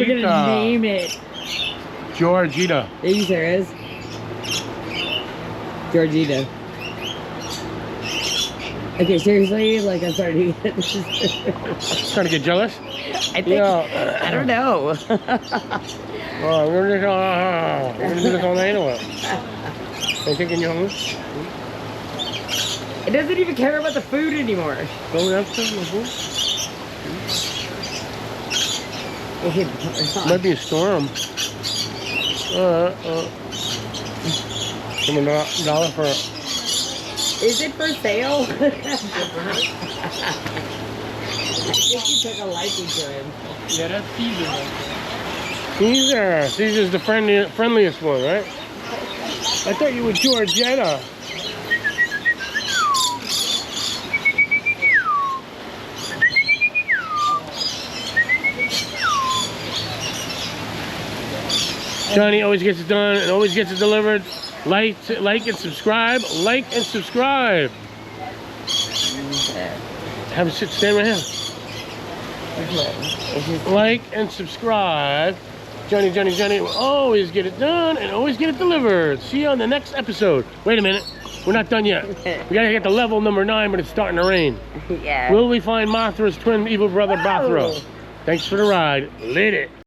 We're gonna name it. Georgina. Are you serious? Georgina. Okay, seriously, like I'm starting to get Trying to get jealous? I think, I don't know. Oh, we're gonna do this all night or what? Are you taking you home? It doesn't even care about the food anymore. Go that's the food. Might be a storm. $1 for it. Is it for sale? I think you took a liking to him. Yeah, that's Caesar. Caesar's the friendliest one, right? I thought you were Georgetta. Johnny always gets it done and always gets it delivered. Like and subscribe. Like and subscribe. Have a sit. Stand right here. Like and subscribe. Johnny will always get it done and always get it delivered. See you on the next episode. Wait a minute. We're not done yet. We gotta get to level number 9, but it's starting to rain. Yeah. Will we find Mothra's twin evil brother, Mothra? Thanks for the ride. Lit it.